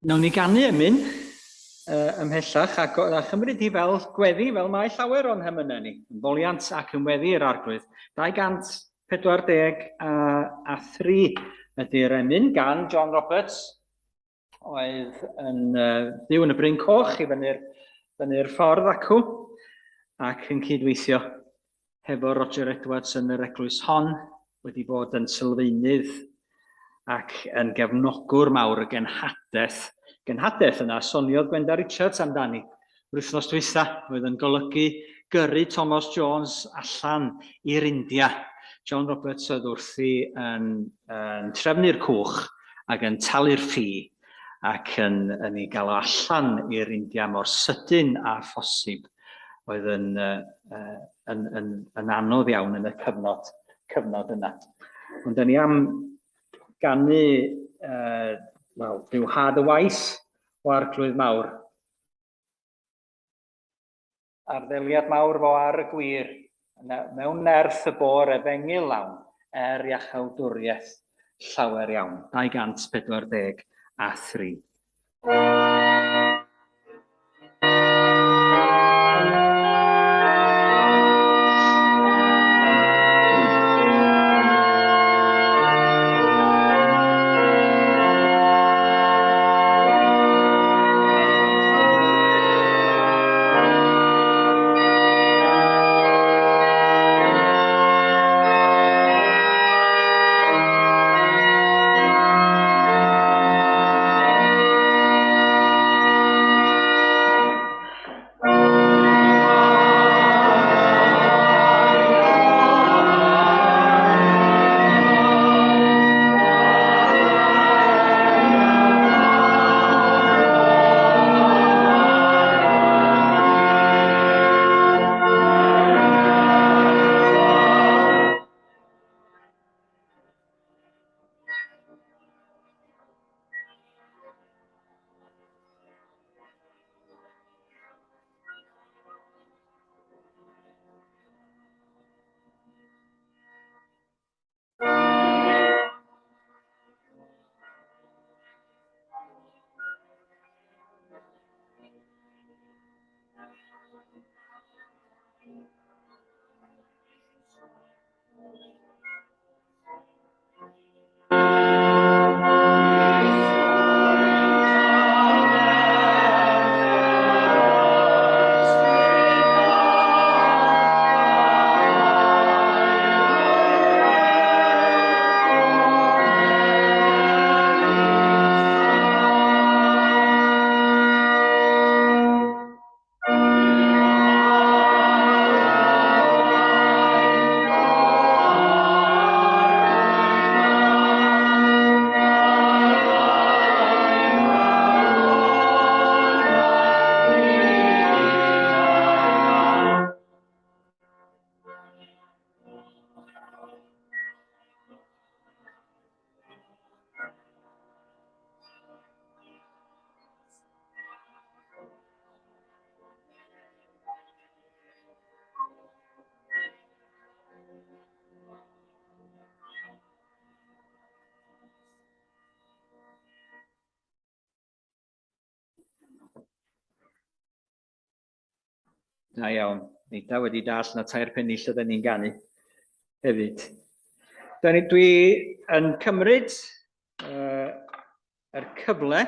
Nawn ni ganu emyn ymhellach a chymryd hi fel gweddi fel mae llawer o'n hymynau ni. Yn foliant ac yn weddi i'r arglwydd. 243 ydy'r emyn gan John Roberts, oedd yn byw yn y Bryn Coch i fyny'r ffordd acw, ac yn cydweithio hefo Roger Edwards yn yr eglwys hon, wedi bod yn sylfaenydd ac yn gefnogwr mawr y genhadaeth yna, soniodd Gwenda Richards amdani. Yr wythnos dwytha, oedd yn golygu gyrru Thomas Jones allan i'r India. John Roberts oedd wrthi yn trefnu'r cwch ac yn talu'r ffi ac yn ei gael o allan i'r India mor sydyn a phosib. Oedd yn anodd iawn yn y cyfnod yna. Ond da ni am ganu rhyw had y waith o arglwydd mawr. Arddeliad mawr fo ar y gwir, mewn nerth y bor Efengyl lawn, iachawdwriaeth llawer iawn. 243. Da iawn, Neida wedi dall na tair pennill ydyn ni'n ganu hefyd. Dwi yn cymryd yr cyfle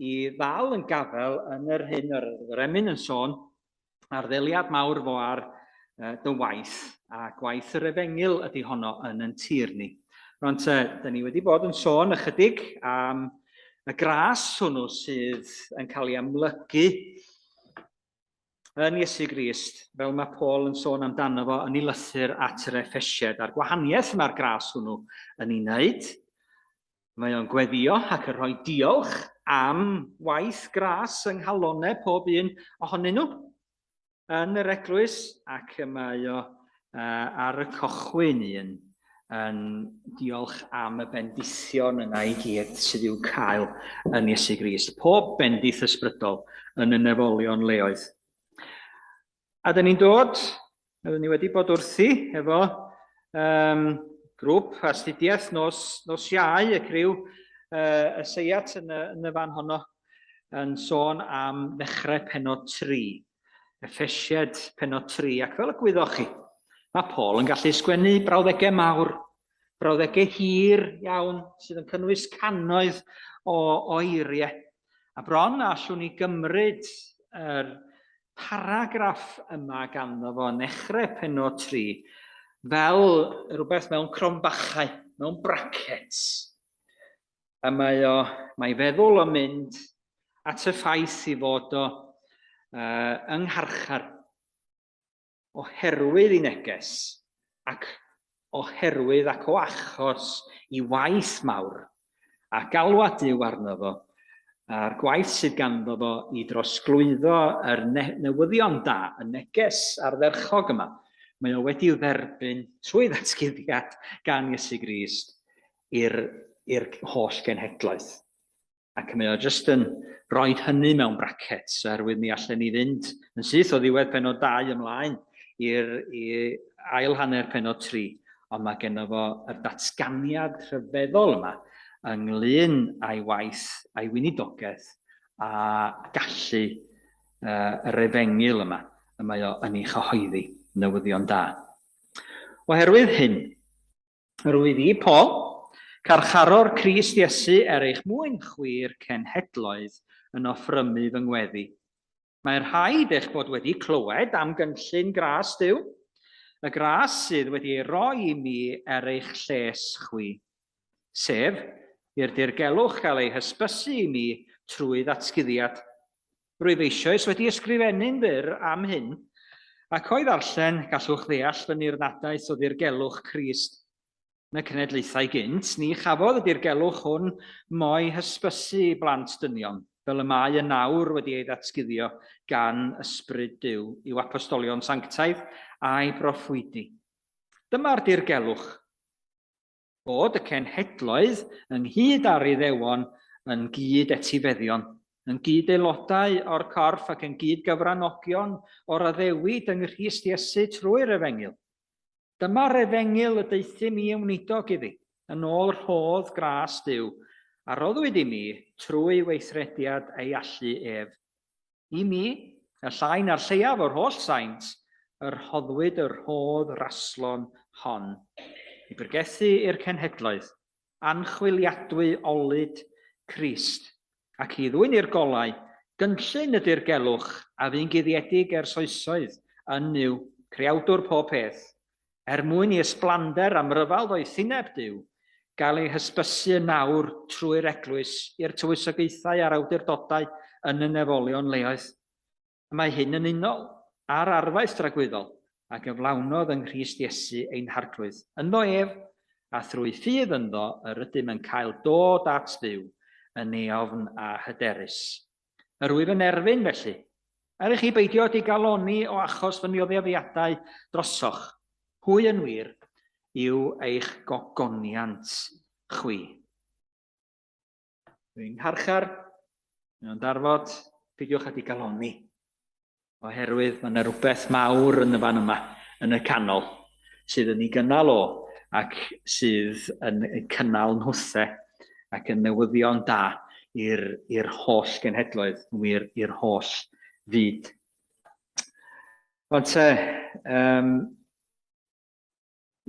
i ddal yn gafel yn yr hyn yr emyn yn sôn arddeliad mawr fo ar dy waith a gwaith yr Efengyl ydy honno yn tir ni. Rwy'n da ni wedi bod yn sôn ychydig am y gras hwnnw sydd yn cael ei amlygu yn Iesu Grist, fel mae Paul yn sôn amdano fo yn ei lythyr at yr Effesiaid, a'r gwahaniaeth mae'r gras hwnnw yn ei wneud. Mae o'n gweddio ac yn rhoi diolch am waith gras yng nghalonau pob un ohonyn nhw yn yr eglwys, ac mae o ar y cochwyn yn diolch am y bendithion yna i gyd sydd i'w cael yn Iesu Grist. Pob bendith ysbrydol yn y nefolion leoedd. A dyn ni'n dod, ni wedi bod wrthi efo grŵp astudiaeth nos Iau, y criw y seiat yn y fan honno yn sôn am ddechrau pennod 3. Efesiaid pennod 3. Ac fel y gwyddoch chi, mae Paul yn gallu sgwennu brawddegau mawr, brawddegau hir iawn, sydd yn cynnwys cannoedd o eiriau. A bron allwn ni gymryd yr paragraff yma ganddo fo, nechrau pennod 3, fel rhywbeth mewn cronbachau, mewn brackets. A mae feddwl o mynd at y ffaith i fod o yng ngharchar, oherwydd i neges, ac oherwydd ac o achos i waith mawr, a galwad Duw arno fo, a'r gwaith sydd ganddo fo i drosglwyddo yr newyddion da, y neges ardderchog yma, mae o wedi dderbyn trwy ddatguddiad gan Iesu Grist i'r holl genhedlaeth. Ac mae o jyst yn rhoi hynny mewn brackets, oherwydd mi allan ni fynd yn syth o ddiwedd pennod 2 ymlaen i ail hanner pennod 3, ond mae genno fo y datganiad rhyfeddol yma ynglyn â'i waith, a'i weinidogaeth a gallu yr Efengyl yma, y mae o yn ei chyhoeddi newyddion da. Oherwydd hyn, rwyf i Paul, carcharor Crist Iesu eich mwyn chwir cenhedloedd yn offrymu fy ngweddi. Mae'r rhaid eich bod wedi clywed am gynllun gras Duw, y gras sydd wedi ei roi i mi eich lles chwi, sef i'r dirgelwch gael ei hysbysu i mi trwy ddatguddiad. Rwyf eisoes wedi ysgrifennu'n fyr am hyn, ac o'i ddarllen gallwch ddeall fy nirnadaeth o dirgelwch Crist. Yn y cenedlaethau gynt, ni chafodd y dirgelwch hwn moi hysbysu i blant dynion, fel y mae y nawr wedi ei ddatguddio gan ysbryd Duw i'w apostolion sanctaidd a'i proffwydi. Dyma'r dirgelwch, bod y cenhedloedd ynghyd ar Iddewon yn gyd etifeddion, yn gyd aelodau o'r corff ac yn gyd gyfranogion o'r addewid yng Nghrist Iesu trwy'r Efengyl. Dyma'r Efengyl y deithim i ymwneudog iddi, yn ôl rhodd gras Duw, a roddwyd i mi trwy weithrediad ei allu ef. I mi, y llain a'r lleiaf o'r holl saint, yr hoddwyd yr rhodd raslon hon. I byrgethu i'r cenhedloedd, anchwiliadwy olyd Crist, ac i ddwyn i'r golau, gynllun y dirgelwch a fy'n guddiedig ers oesoedd yn Nyw, creawdwr popeth, mwyn i ysblander am ryfal o'i thineb Duw, gael ei hysbysu nawr trwy'r eglwys i'r tywysogaethau a'r awdurdodau yn y nefolion leoedd. Mae hyn yn unol ar arfaeth dragwyddol, a gyflawnodd yng Nghrist Iesu ein harglwydd. Ynddo ef, a thrwy ffydd ynddo, yr ydym yn cael dod at Dduw yn eofn a hyderus. Yr wyf yn erbyn felly, er chi beidio di galoni o achos fy nioddefiadau drosoch, hwy yn wir yw eich gogoniant chwi. Dwi'n ngharchar, mewn darfod, peidiwch â di galoni. Oherwydd mae yna rhywbeth mawr yn y fan yma, yn y canol, sydd yn ei gynnal o, ac sydd yn cynnal nhwthau ac yn newyddion da i'r holl genhedloedd, i'r holl fyd. Ond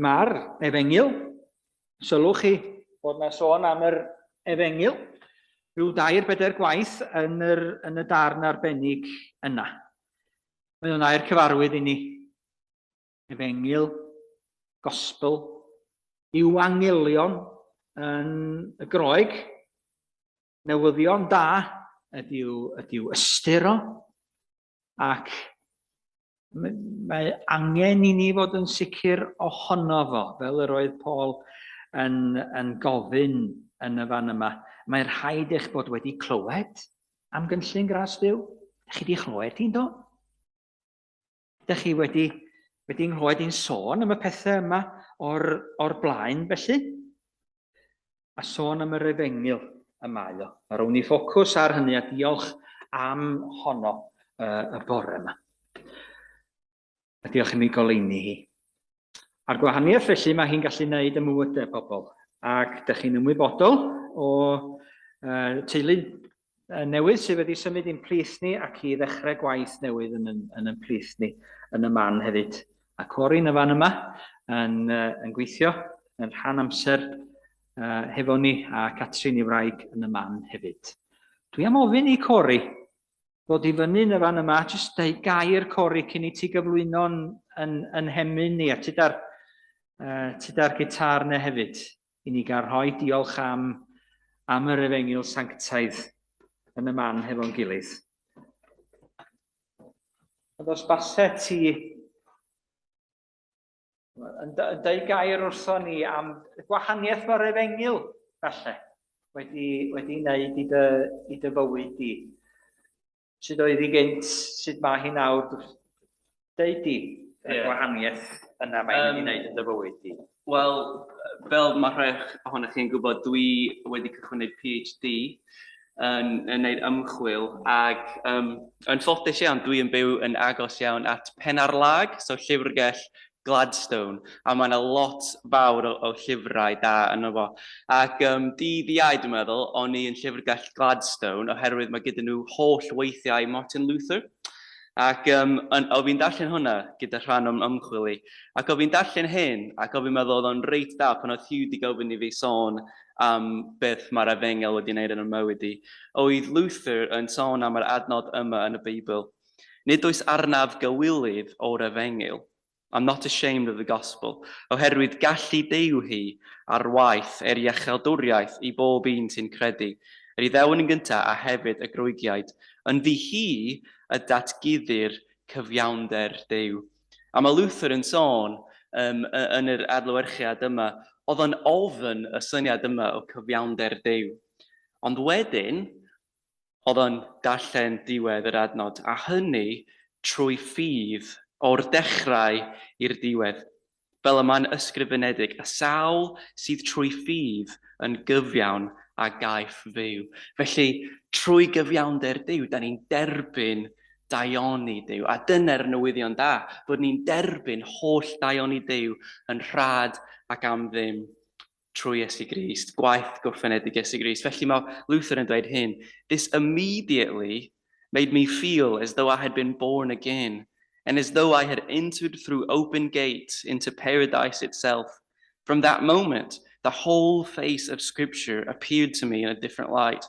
mae'r Efengyl, sylwch chi bod yna sôn am yr Efengyl, rhyw 2-3 gwaith yn y darn arbennig yna. Mae hwnna i'r cyfarwydd i ni. Efengyl, gospel, ywangelion yn y Groeg, newyddion da ydyw ystyr o, ac mae angen i ni fod yn sicr ohono fo, fel yr oedd Paul yn gofyn yn y fan yma. Mae'r rhaid eich bod wedi clywed am gynllun gras Duw. Chi wedi clywed hi'n do? Ydych chi wedi nghlywed i'n sôn am y pethau yma o'r blaen felly? A sôn am yr Efengyl y mae o. A rown ni ffocws ar hynny a diolch am honno y bore yma. A diolch i mi goleini hi. A'r gwahaniaeth felly mae hi'n gallu gwneud y mywydau pobl. Ac ydych chi'n ymwybodol o teulu newydd sydd wedi symud i'n plith ni ac i ddechrau gwaith newydd yn y plith ni yn y man hefyd. A Corey yn y fan yma yn gweithio yn rhan amser hefo ni a Catrin i wraig yn y man hefyd. Dwi am ofyn i Corey ddod i fyny yn y fan yma, jyst deud gair Corey cyn i ti gyflwyno yn hemyn ni a tyda'r gitar neu hefyd i ni gael rhoi diolch am yr Efengyl sanctaidd yn y man hefo'n gilydd. Ond os basau ti yn deud gair wrtho ni am gwahaniaeth mae'r Efengyl falle wedi wneud i dy fywyd di. Sut oedd hi gynt, sut mae hi nawr, deud di y gwahaniaeth yna mae wedi wneud yn dy fywyd di. Wel, fel mae rhai ohonych chi'n gwybod, dwi wedi cychwyn wneud PhD yn wneud ymchwil ac yn ffodus iawn, dwi yn byw yn agos iawn at Penarlag, so llyfrgell Gladstone, a mae yna lot fawr o llyfrau da yno fo. Ac dydd Iau, dwi'n meddwl, o'n i yn llyfrgell Gladstone oherwydd mae gyda nhw holl weithiau Martin Luther. Ac o fi'n darllen hwnna gyda rhan o'n ymchwil i. Ac o fi'n darllen hyn, ac o fi'n meddwl oedd o'n reit da pan oedd Hugh di gofyn i fi sôn am beth mae'r Efengyl wedi wneud yn y mywyd i. Oedd Luther yn sôn am yr adnod yma yn y Beibl. Nid oes arnaf gywilydd o'r Efengyl. I'm not ashamed of the gospel. Oherwydd gallu Duw hi ar waith iechelwriaeth i bob un sy'n credu. Yr Iddewon yn gyntaf a hefyd y grwygiaid. Ynddi hi y datguddio'r cyfiawnder Duw. A mae Luther yn sôn yn yr adlewyrchiad yma, oedd yn ofyn y syniad yma o cyfiawnder Duw. Ond wedyn, oedd yn darllen diwedd yr adnod, a hynny trwy ffydd o'r dechrau i'r diwedd. Fel y mae'n ysgrifenedig, y sawl sydd trwy ffydd yn gyfiawn a gaiff fyw. Felly, trwy gyfiawnder Duw, da ni'n derbyn daioni Duw. A dyna'r newyddion da, bod ni'n derbyn holl daioni Duw yn rhad ac am ddim trwy Iesu Grist, gwaith gwrthfynedig Iesu Grist. Felly mae Luther yn dweud hyn, this immediately made me feel as though I had been born again, and as though I had entered through open gates into paradise itself. From that moment, the whole face of Scripture appeared to me in a different light.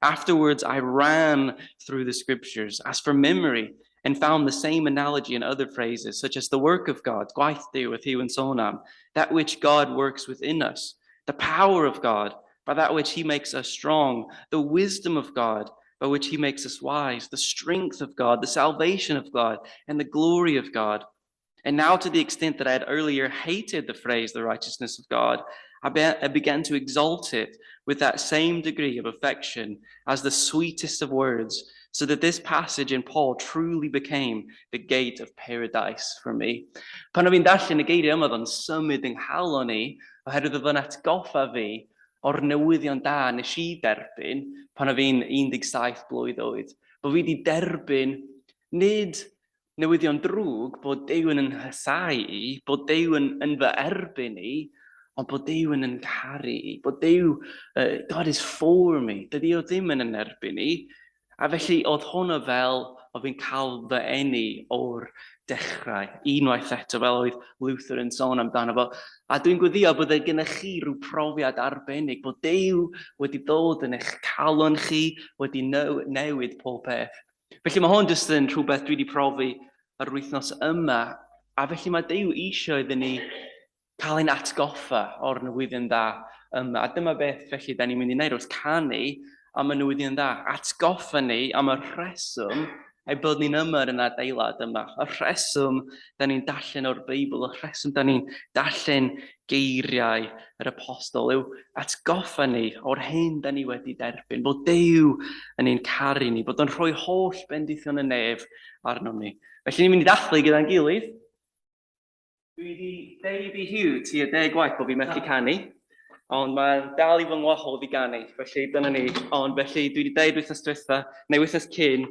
Afterwards, I ran through the Scriptures as for memory and found the same analogy in other phrases, such as the work of God, gwaith Duw with Hugh and Sonam, that which God works within us, the power of God, by that which He makes us strong, the wisdom of God, by which He makes us wise, the strength of God, the salvation of God, and the glory of God. And now, to the extent that I had earlier hated the phrase, the righteousness of God, I began to exalt it with that same degree of affection as the sweetest of words, so that this passage in Paul truly became the gate of paradise for me. Pan o fi'n darllen y geiriau yma, oedd yn symud yng nghalon ni, oherwydd oedd yn atgoffa fi o'r newyddion da nes I derbyn pan o fi'n 17 blwydd oed. Bod fi wedi derbyn nid newyddion drwg bod Duw yn nhysau I, bod Duw yn fy erbyn I, ond bod Duw yn caru I, bod Duw, God is for me, dydy o ddim yn erbyn I. A felly oedd hwnna fel o fi'n cael fy eni o'r dechrau, unwaith eto fel oedd Luther yn sôn amdano fo. A dwi'n gweddio bod e gennych chi rhyw profiad arbennig, bod Duw wedi dod yn eich calon chi, wedi newid popeth. Felly mae hwn jyst yn rhywbeth dwi wedi profi yr wythnos yma, a felly mae Duw eisiau iddyn ni cael ein atgoffa o'r newyddion da yma. A dyma beth felly da ni'n mynd i wneud wrth canu am y newyddion da. Atgoffa ni am y rheswm ei bod ni'n yma yn adeilad yma. Y rheswm da ni'n darllen o'r Beibl, y rheswm da ni'n darllen geiriau yr apostol yw atgoffa ni o'r hyn da ni wedi derbyn, bod Duw yn ein caru ni, bod o'n rhoi holl bendithion y nef arno ni. Felly ni'n mynd i ddathlu gyda'n gilydd. Dwi wedi deud I Hugh ti a 10 gwaith bod fi'n methu canu, ond mae'n dal I fy ngwahodd I ganu, felly dyna ni. Ond felly dwi wedi deud wythnos diwetha, neu wythnos cyn,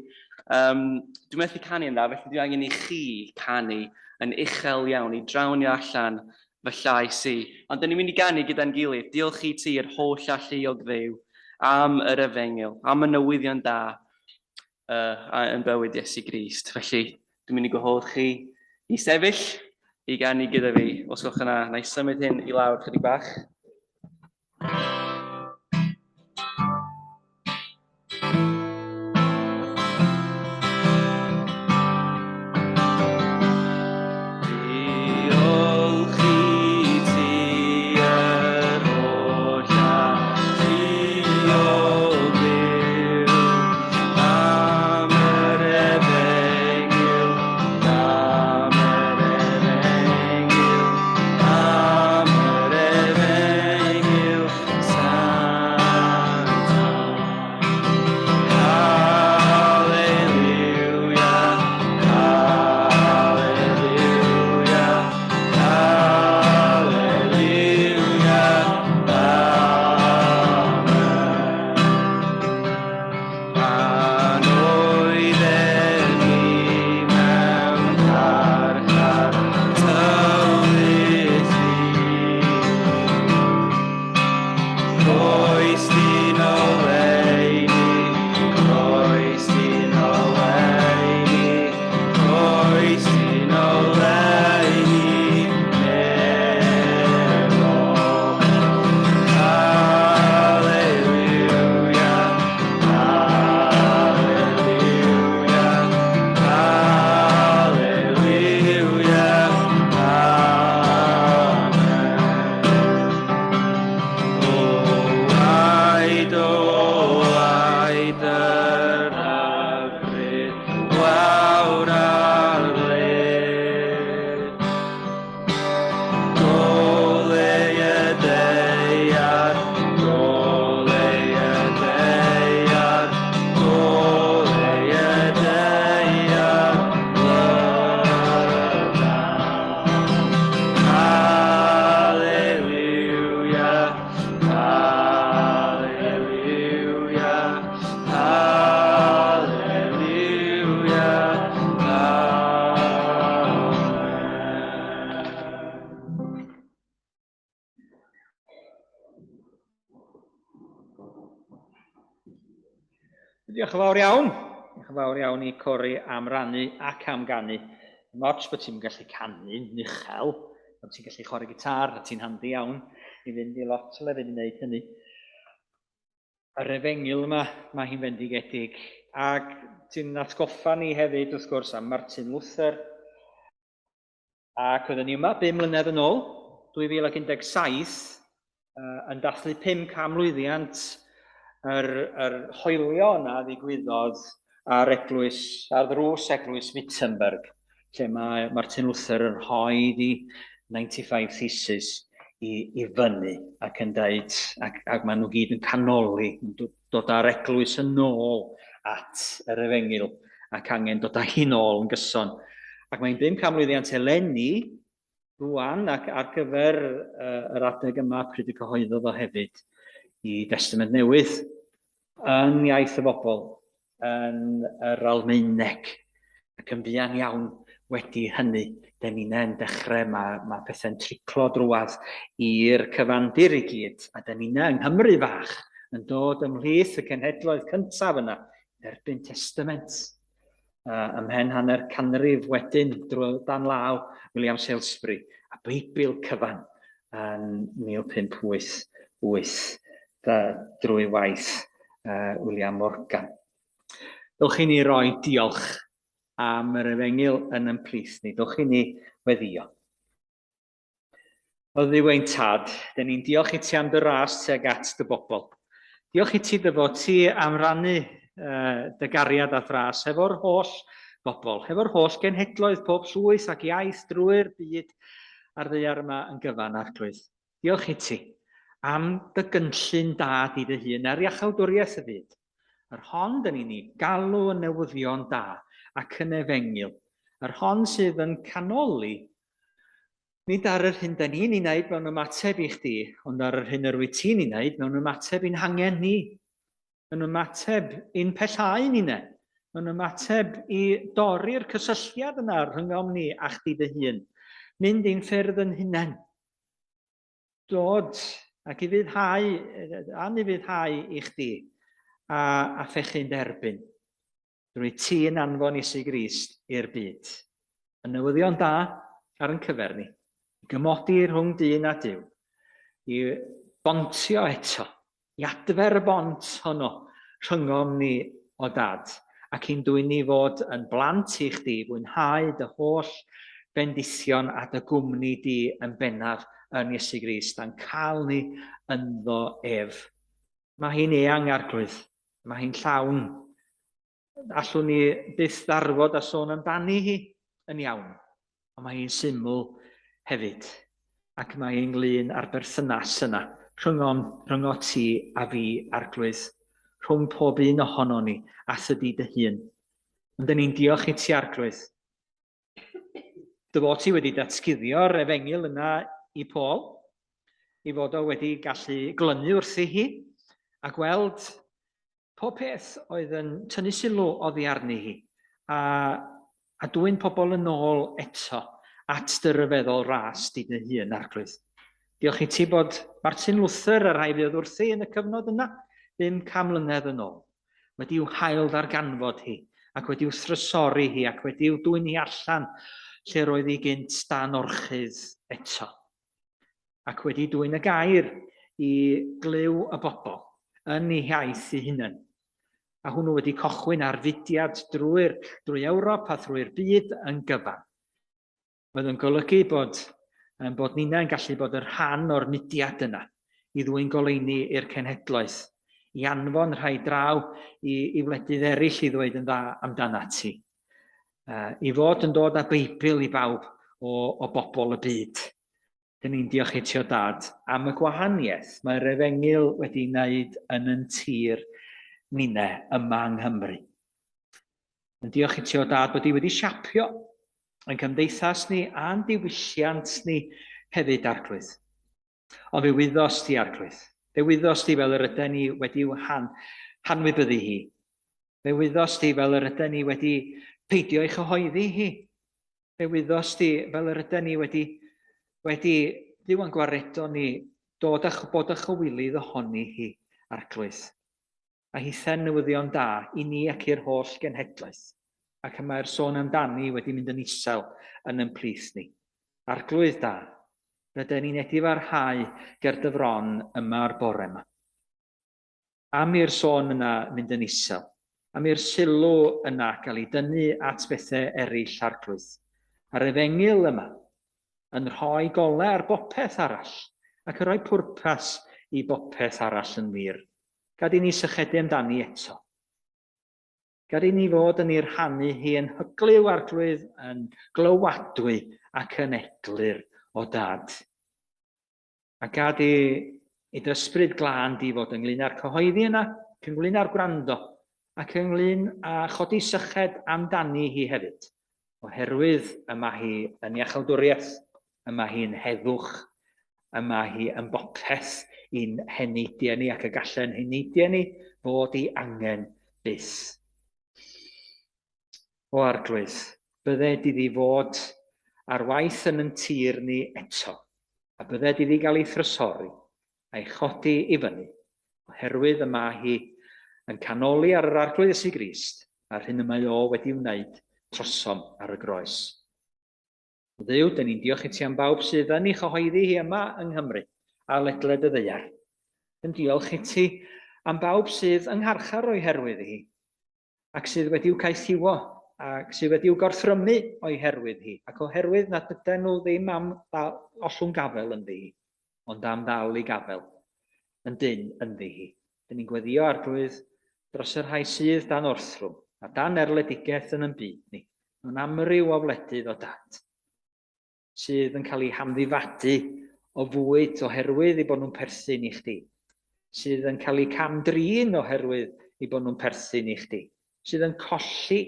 dwi'n methu canu yna, felly dwi angen I chi canu yn uchel iawn, I drawnio allan fy llais i. Ond dyn ni'n mynd i ganu gyda'n gilydd. Diolch i ti yr holl alluog Dduw am yr Efengyl, am y newyddion da yn bywyd Iesu Grist. Felly, dwi'n mynd i gwahodd chi i sefyll, i ganu gyda fi. Os gwelwch yna, na i symud hyn i lawr chydig bach. Diolch yn fawr iawn. Diolch yn fawr iawn i Corey am rannu ac am ganu. Mots bod ti'n gallu canu'n uchel, bod ti'n gallu chwarae gitar, a ti'n handi iawn i fynd i lot o lefydd i wneud hynny. Yr Efengyl yma, mae hi'n fendigedig. Ac ti'n atgoffa ni hefyd, wrth gwrs, am Martin Luther. Ac oedden ni yma 5 mlynedd yn ôl, 2017, yn dathlu 500 mlwyddiant yr hoelio yna ddigwyddodd ar ddrws eglwys Wittenberg, lle mae Martin Luther yn rhoi 95 thesis i fyny ac yn dweud, ac maen nhw gyd yn canoli, dod â'r eglwys yn ôl at yr Efengyl ac angen dod â hi nôl yn gyson. Ac mae'n 500 mlwyddiant eleni rwan ac ar gyfer yr adeg yma pryd y cyhoeddodd o hefyd i Testament Newydd yn iaith y bobl, yn yr Almaeneg, ac yn fuan iawn wedi hynny. Da ni'n dechrau, mae pethau'n triclo drwad i'r cyfandir i gyd, a da ni'n yng Nghymru fach yn dod ymhlith y cenhedloedd cyntaf yna, derbyn Testament. Ymhen hanner canrif wedyn, dan law William Salisbury, a Beibl cyfan yn 1588. Drwy waith William Morgan. Dylch i ni roi diolch am yr Efengyl yn ymplith ni. Dylch i ni weddio. O Dduw ein Tad, dyn ni'n diolch i ti am dy ras tuag at dy bobl. Diolch i ti dyfod ti am rannu dy gariad a thras hefo'r holl bobl, hefo'r holl genhedloedd pob llwyth ac iaith drwy'r byd ar ddaear yma yn gyfan arglwydd. Diolch i ti am dy gynllun da di dy hun ar iachawdwriaeth y byd. Yr hon dyn ni galw yn newyddion da ac yn Efengyl. Yr hon sydd yn canoli nid ar yr hyn dyn ni'n ei wneud mewn ymateb i chdi, ond ar yr hyn yr wyt ti'n ei wneud mewn ymateb i'n hangen ni. Mewn ymateb i'n pellhau ni ne. Mewn ymateb i dorri'r cysylltiad yna rhyngom ni a chdi dy hun. Mynd i'n ffyrdd yn hunain. dod ac i fyddhau, i chdi a phechu'n derbyn drwy ti yn anfon Iesu Grist i'r byd. Y newyddion da ar yn cyfer ni, gymodi rhwng dyn a Duw, i bontio eto, i adfer y bont honno rhyngom ni o dad, ac i'n dwy'n ni fod yn blant i chdi, fwynhau dy holl bendithion a dy gwmni di yn bennaf yn Iesu Grist, a'n cael ni ynddo ef. Mae hi'n eang arglwydd, mae hi'n llawn. Allwn ni byth ddarfod a sôn amdani hi yn iawn, ond mae hi'n syml hefyd, ac mae hi'n glyn ar berthynas yna rhyngo ti a fi arglwydd, rhwng pob un ohono ni a thydi dy hun. Ond ni'n diolch i ti arglwydd. Dy fod ti wedi datguddio'r Efengyl yna i Paul, i fod o wedi gallu glynu wrthi hi, a gweld popeth oedd yn tynnu sylw oddi arni hi, a dwy'n pobl yn ôl eto at dy ryfeddol ras di dy hun arglwydd. Diolch i ti bod Martin Luther, y rhai fydd wrthi yn y cyfnod yna, 500 mlynedd yn ôl, wedi'w hail ddarganfod hi, ac wedi'w thrysori hi, ac wedi'w dwy'n hi allan lle roedd hi gynt dan orchydd eto. Ac wedi dwy'n y gair i glyw y bobl yn ei hiaith ei hunain. A hwnnw wedi cochwyn ar fudiad drwy Ewrop a drwy'r byd yn gyfan. Oedd yn golygu bod ni'n gallu bod yn rhan o'r mudiad yna i ddwy'n goleuni i'r cenhedloedd, i anfon rhai draw i wledydd eraill i ddweud yn dda amdana ti. I fod yn dod â Beibl i bawb o bobl y byd. Dyn ni'n diolch i ti o dad am y gwahaniaeth mae'r Efengyl wedi wneud yn yn tir ninnau yma yng Nghymru. Yn diolch i ti o dad bod i wedi siapio yn cymdeithas ni a'n diwylliant ni hefyd arglwydd. Ond fe wyddus ti arglwydd. Fe wyddus ti fel yr ydyn ni wedi'w hanwybyddu hi. Fe wyddus ti fel yr ydyn ni wedi peidio ei chyhoeddi hi. Fe wyddus ti fel yr ydyn ni wedi Dyw yn gwaredo ni bod y chywilydd ohoni hi arglwydd. A hithen newyddion da i ni ac i'r holl genhedlaeth. Ac mae'r sôn amdani wedi mynd yn isel yn yn plith ni. Arglwydd da, rydyn ni'n edifarhau ger dy fron yma o'r bore yma. Am i'r sôn yna mynd yn isel. Am i'r sylw yna cael ei dynnu at bethau eraill arglwydd. A'r Efengyl yma yn rhoi golau ar bopeth arall, ac yn rhoi pwrpas i bopeth arall yn wir. Gad i ni sychedu amdani eto. Gad i ni fod yn ei rhannu hi yn hyglyw arglwydd, yn glywadwy ac yn eglur o dad. A gad i dy ysbryd glân di fod ynglyn â'r cyhoeddi yna, ynglyn â'r gwrando, ac ynglyn â chodi syched amdani hi hefyd. Oherwydd yma hi yn iachawdwriaeth, yma hi'n heddwch, yma hi yn bopeth i'n heneidiau ni ac y gallen heneidiau ni fod i angen byth. O arglwydd, bydde iddi fod ar waith yn yn tir ni eto, a bydde iddi gael ei thrysori a'i chodi i fyny, oherwydd yma hi yn canoli ar yr arglwydd Iesu Grist, a'r hyn y mae o wedi wneud trosom ar y groes. Dduw, dyn ni'n diolch i ti am bawb sydd yn ei chyhoeddi hi yma yng Nghymru a ledled y ddaear. Yn diolch i ti am bawb sydd yng ngharchar o'i herwydd hi, ac sydd wedi'w caethiwo, ac sydd wedi'w gorthrymu o'i herwydd hi, ac oherwydd nad ydyn nhw ddim am ollwng gafel ynddi hi, ond am ddal i gafel yn dyn ynddi hi. Dyn ni'n gweddio arglwydd dros y rhai sydd dan orthrwm, a dan erledigaeth yn yn byd ni, mewn amryw o wledydd o dad, sydd yn cael ei hamddifadu o fwyd oherwydd eu bod nhw'n perthyn i chdi, sydd yn cael eu camdrin oherwydd eu bod nhw'n perthyn i chdi, sydd yn colli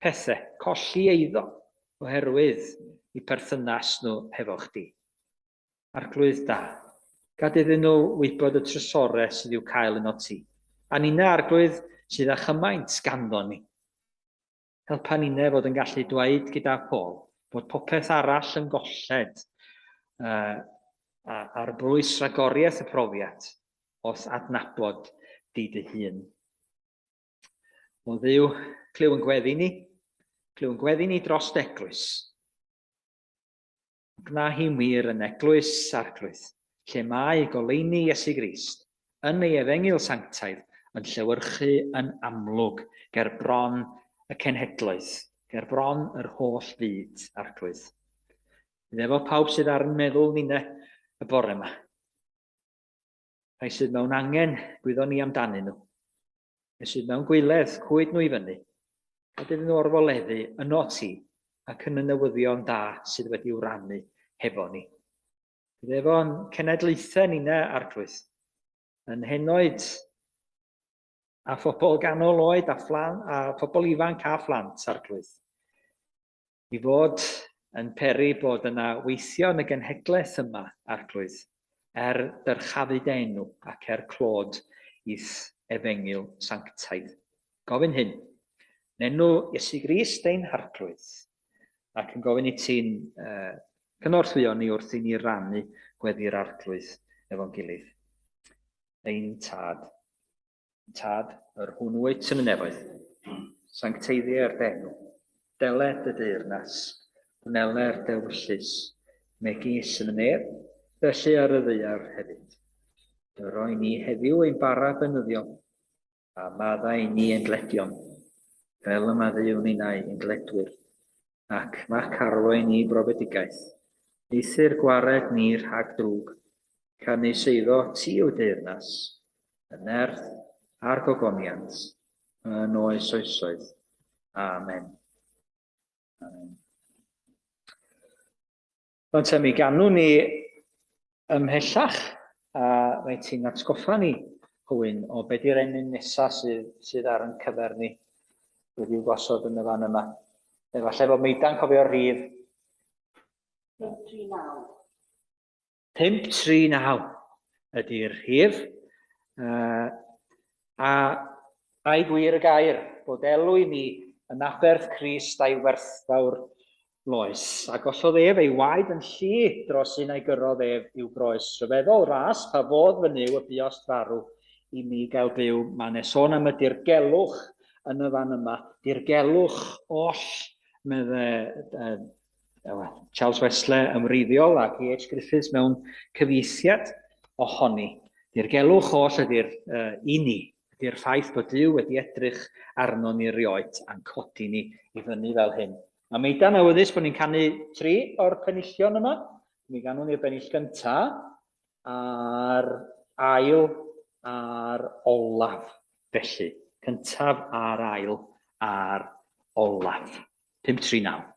pethau, colli eiddo oherwydd eu perthynas nhw hefo chdi. Arglwydd da, gad iddyn nhw wybod y trysorau sydd i'w cael yn o ti. A ni'n arglwydd sydd â chymaint ganddo ni. Helpa ni'n fod yn gallu dweud gyda Paul bod popeth arall yn golled A'r brwys ragoriaeth y profiad os adnabod di dy hun. O Dduw, clyw yn gweddi ni dros eglwys. Gna hi'n wir yn eglwys arglwydd, lle mae goleuni Iesu Grist yn ei efengyl sanctaidd yn llewyrchu yn amlwg ger bron y cenhedlaeth, ger bron yr holl fyd arglwydd. Bydd efo pawb sydd ar yn meddwl ninne y bore yma. Rhai sydd mewn angen gwyddon ni amdanyn nhw. Rhai sydd mewn gwyledd cwyd nhw i fyny. A dydyn nhw orfoleddu yno ti ac yn y newyddion da sydd wedi'w rannu hefo ni. Bydd efo'n cenedlaethau ninne arglwydd. Yn henoed a phobl ganol oed a phobl ifanc a phlant arglwydd. I fod yn peri bod yna weithio yn y genhedlaeth yma arglwydd dyrchafu enw ac clod i'th efengyl sanctaidd. Gofyn hyn, yn enw Iesu Grist ein harglwydd, ac yn gofyn i ti'n cynorthwyo ni wrth i ni rannu gweddi'r arglwydd efo'n gilydd. Ein tad, yr hwnwyd yn y nefoedd, sancteiddiau'r denw, deled y deyrnas, bwnele'r dewllus, megis yn y neb, felly ar y ddeiar hefyd. Roi ni heddiw ein bara benyddion, a maddau ni endledion, fel y maddiw ni nau endledwyr, ac ma'ch arwain ni brofedigaeth, eithir gwared ni rhag drwg, canys eiddo ti o deyrnas, yn nerth a'r gogoniant, yn oes oesoedd. Amen. Amen. Ond mi ganw ni ymhellach, a mae ti'n atgoffa ni, Hywyn, o be di'r enyn nesaf sydd ar yn cyfer ni wedi'w gosod yn y fan yma. Efallai bod meidan cofio rhif 539. 539 ydy'r rhif. A'i gwir y gair, bod elw i ni yn aberth Crist a'i werthfawr loes. A gollodd ef ei waed yn llu dros un a'i gyrrodd ef i'w groes. Rhyfeddol ras pa fodd fy nyw y buost farw i mi gael byw. Mae'n sôn am y dirgelwch yn y fan yma. Dirgelwch oll, medde Charles Wesley ymreiddiol ac Iesu Grist mewn cyfieithiad ohoni. Dirgelwch oll ydy'r i ni, ydy'r ffaith bod Duw wedi edrych arno ni rioed a'n codi ni i fyny fel hyn. A meidan awyddus bod ni'n canu 3 o'r penillion yma. Mi ganwn ni'r benill gynta a'r ail a'r olaf. Felly, cyntaf a'r ail a'r olaf. 539.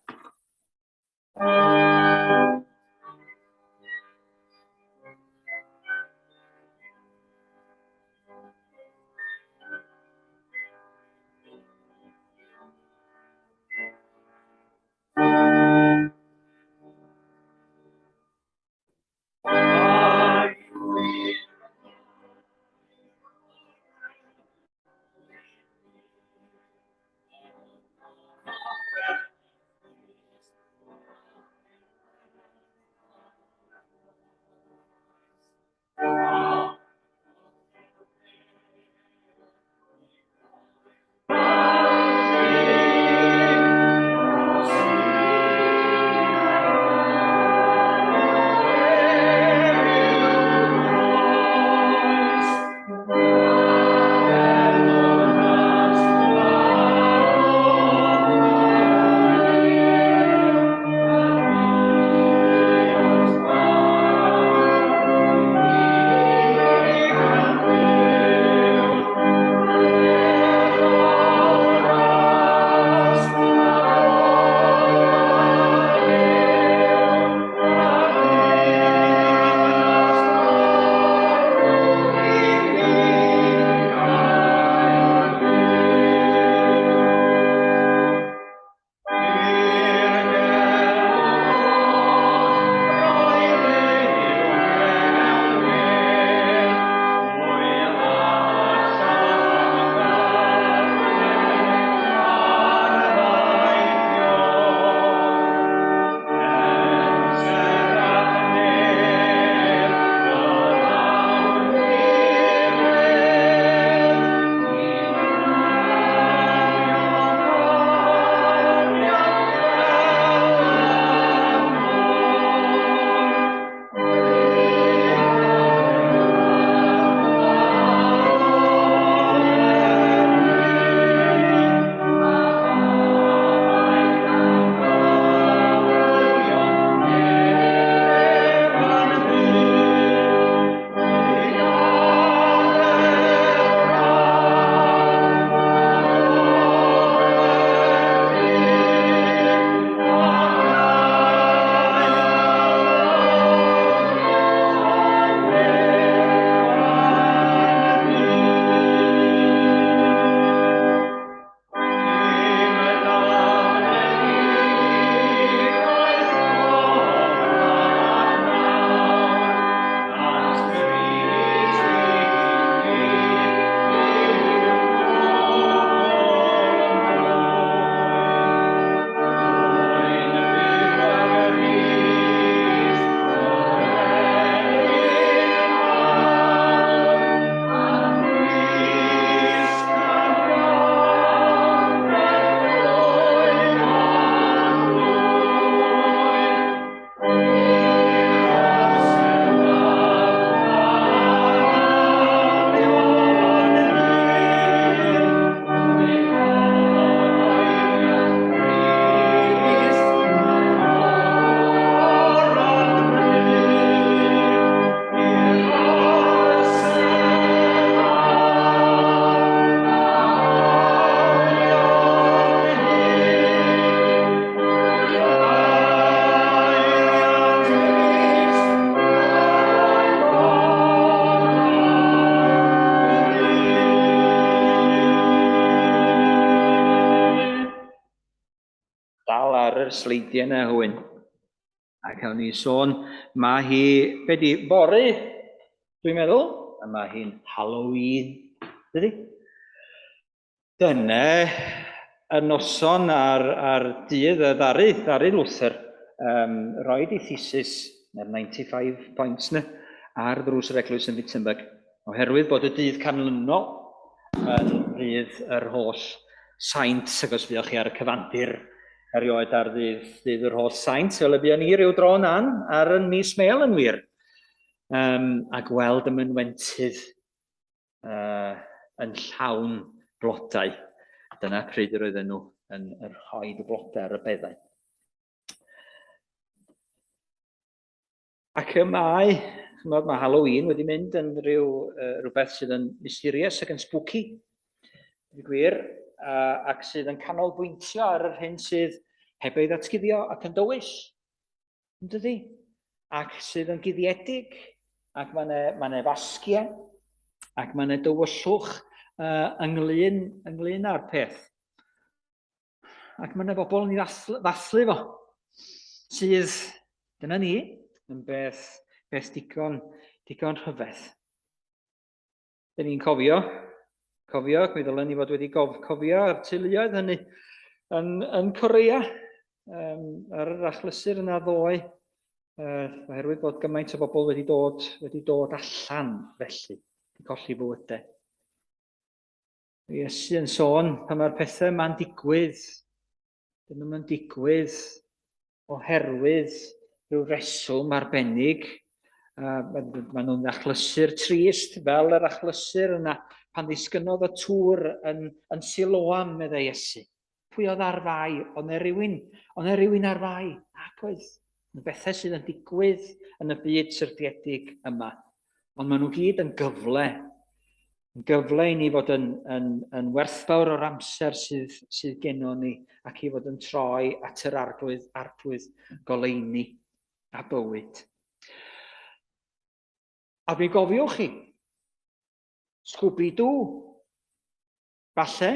yr sleidiau yna hwyn. Ac awn ni sôn, mae hi, be di, bori, dwi'n meddwl, a mae hi'n Halloween, dydi? Dyna y noson ar dydd y ddaru Luther roed ei thesis, yr 95 points na, ar ddrws yr eglwys yn Wittenberg, oherwydd bod y dydd canlynol yn ddydd yr holl saint, ac os fuoch chi ar y cyfandir erioed ar ddydd yr holl saint, fel y buon ni ryw dron ar y mis Mel yn wir, a gweld y mynwentydd yn llawn blodau. Dyna pryd yr oedden nhw yn rhoi y blodau ar y beddau. Ac mae Halloween wedi mynd yn rhywbeth sydd yn mysterious ac yn spooky, gwir, ac sydd yn canolbwyntio ar yr hyn sydd heb ei ddatguddio ac yn dywys, yn dydi? Ac sydd yn guddiedig, ac mae'n fasgiau, ac mae'n dywyllwch ynglyn â'r peth. Ac mae'n bobl yn ei ddathlu fo, sydd, dyna ni, yn beth digon rhyfedd. Dyn ni'n cofio, mi ddylen ni fod wedi cofio ar teuluoedd hynny yn Corea, ar yr achlysur yna ddoe, oherwydd bod gymaint o bobl wedi dod allan felly, wedi colli bywydau. Iesu yn sôn pan mae'r pethau yma'n digwydd, dyn nhw'n digwydd oherwydd rhyw reswm arbennig. Maen nhw'n achlysur trist, fel yr achlysur yna pan ddisgynodd y tŵr yn Siloam, meddai Iesu. Pwy oedd ar fai? Oedd 'na rywun ar fai? Ac oedd bethau sydd yn digwydd yn y byd syrdiedig yma. Ond maen nhw gyd yn gyfle i ni fod yn werthfawr o'r amser sydd gennym ni, ac i fod yn troi at yr arglwydd goleuni a bywyd. A mi gofiwch chi, Scooby-Doo, falle,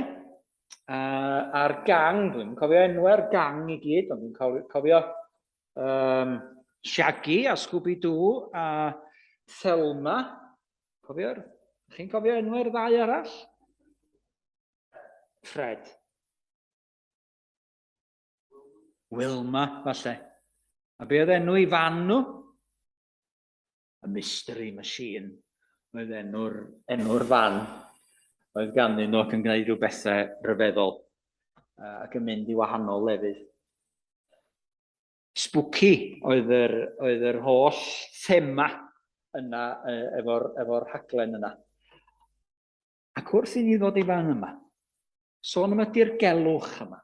a'r gang, dwi'n cofio enwau'r gang i gyd, ond dwi'n cofio Shaggy a Scooby-Doo a Thelma. Chi'n cofio enwau'r ddau arall? Fred. Wilma, falle. A be oedd enw i fan nhw? A Mystery Machine. Oedd enw'r fan. Oedd ganddyn nhw ac yn gwneud rhyw bethau rhyfeddol ac yn mynd i wahanol lefydd. Spooky oedd yr holl thema yna efo'r rhaglen yna. Ac wrth i ni ddod i fan yma, sôn am y dirgelwch yma,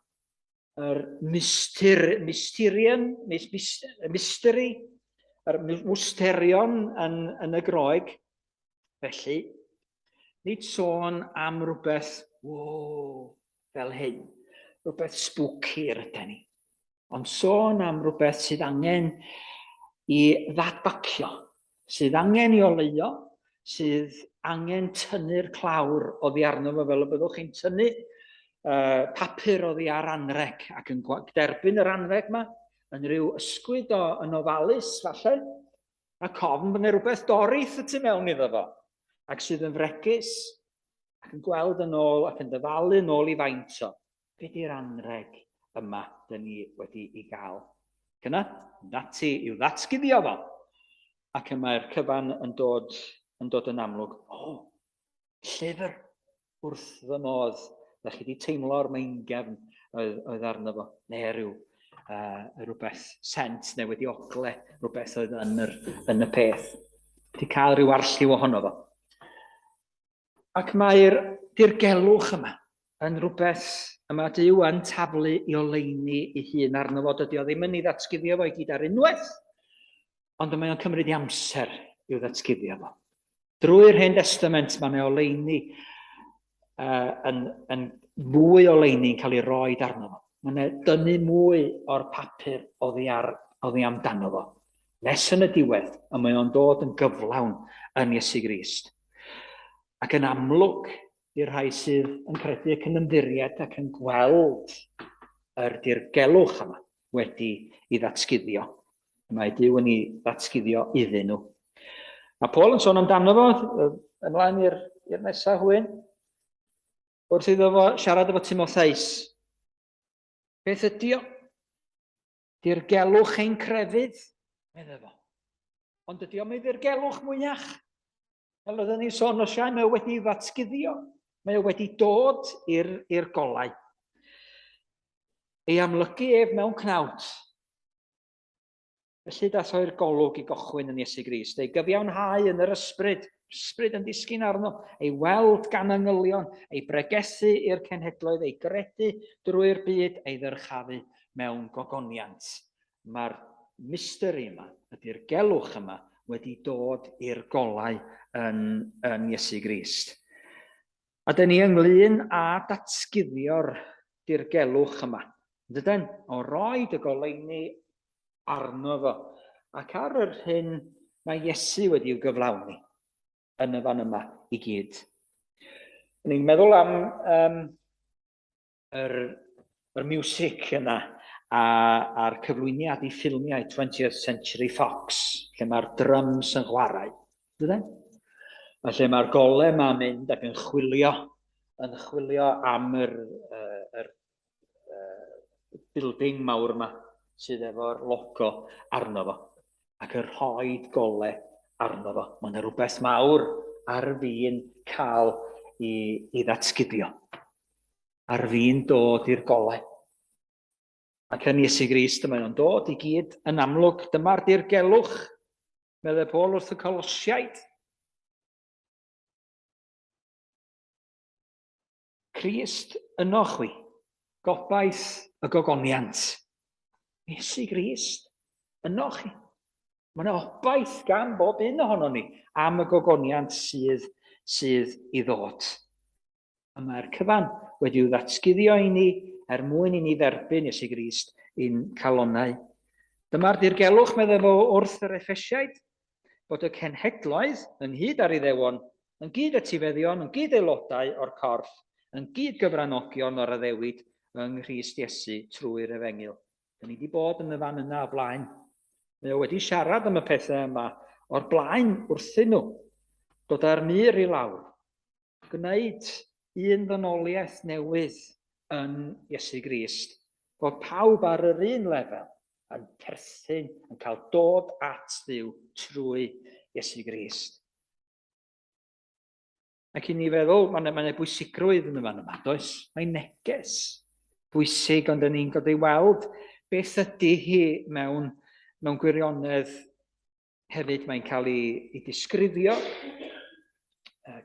yr mystery, yr mwsterion yn y Groeg, felly, nid sôn am rhywbeth, fel hyn, rhywbeth spooky ydyn ni, ond sôn am rhywbeth sydd angen i ddadbacio, sydd angen i oleio, sydd angen tynnu'r clawr oddi arno fo fel y byddwch chi'n tynnu papur oddi ar anreg ac yn derbyn yr anreg yma yn rhyw ysgwyd yn ofalus falle, a cofn bod yna rhywbeth dorith y tu mewn iddo fo, ac sydd yn fregus ac yn gweld yn ôl ac yn dyfalu yn ôl i faint o. Be di'r anreg yma dyn ni wedi ei gael? Cyna, dati i'w ddatguddio fo. Ac yma'r cyfan yn dod yn amlwg. Llyfr wrth fy modd. Ydych chi wedi teimlo'r meingefn oedd arno fo. Neu rhywbeth sent neu wedi ogle, rhywbeth oedd yn y peth. Wedi cael rhyw arlliw ohono fo. Ac mae'r dirgelwch yma yn rhywbeth yma Dyw yn taflu i oleini ei hun arno fo. Dydy o ddim yn ei ddatguddio fo i gyd ar unwaith, ond mae o'n cymryd i amser i'w ddatguddio fo. Drwy'r Hen Testament mae oleini yn mwy oleini'n cael ei roi arno fo. Mae'n dynnu mwy o'r papur oddi amdano fo. Nes yn y diwedd, a mae o'n dod yn gyflawn yn Iesu Grist. Ac yn amlwg i'r rhai sydd yn credu ac yn ymddiried ac yn gweld yr dirgelwch yma wedi ei ddatguddio. Mae Duw yn ei ddatguddio iddyn nhw. A Paul yn sôn amdano fo, ymlaen i'r nesaf hwyn, wrth iddo fo siarad efo Timotheus. Beth ydi o? Dirgelwch ein crefydd, medde fo. Ond ydi o, mae dirgelwch mwyach. Fel oedden ni'n sôn o siai, mae wedi ddatguddio. Mae wedi dod i'r golau. Ei amlygu ef mewn cnawd. Felly dath o'r golwg i gochwyn yn Iesu Grist. Ei gyfiawnhau yn yr ysbryd. Ysbryd yn disgyn arno. Ei weld gan angylion. Ei bregethu i'r cenhedloedd. Ei gredu drwy'r byd. Ei ddyrchafu mewn gogoniant. Mae'r mysteri yma, y dirgelwch yma, wedi dod i'r golau yn Iesu Grist. A dyn ni ynglyn â datguddio'r dirgelwch yma. Dydyn, o roed y goleuni arno fo. Ac ar yr hyn mae Iesu wedi i'w gyflawni yn y fan yma i gyd. Ni'n meddwl am yr music yna a'r cyflwyniad i ffilmiau 20th Century Fox, lle mae'r drums yn chwarae. Dydyn? A lle mae'r golau yma'n mynd ac yn chwilio am yr building mawr yma sydd efo'r logo arno fo ac yr rhoed golau arno fo. Mae'n rhywbeth mawr ar fi'n cael i ddatguddio. Ar fi'n dod i'r golau. Ac yn Iesu Grist mae'n dod i gyd yn amlwg. Dyma'r dirgelwch, medde Paul wrth y Colosiaid. Crist yno chwi, gobaith y gogoniant. Iesu Grist yno chi. Mae yna obaith gan bob un ohono ni am y gogoniant sydd i ddod. A mae'r cyfan wedi i'w ddatguddio i ni mwyn i ni dderbyn Iesu Grist i'n calonnau. Dyma'r dirgelwch medde fo wrth yr Effesiaid, bod y cenhedloedd ynghyd ar Iddewon, yn gyd etifeddion, yn gyd aelodau o'r corff, yn gyd gyfranogion o'r addewid yng Nghrist Iesu trwy'r Efengyl. Da ni wedi bod yn y fan yna o blaen. Mae wedi siarad am y pethau yma o'r blaen wrthyn nhw. Dod â'r mur i lawr. Gwneud un ddynoliaeth newydd yn Iesu Grist. Bod pawb ar yr un lefel yn perthyn, yn cael dod at Dduw trwy Iesu Grist. Ac i ni feddwl, mae'n bwysigrwydd yn y fan yma, does? Mae'n neges bwysig, ond ni'n god ei weld beth ydy hi mewn gwirionedd hefyd. Mae'n cael ei disgrifio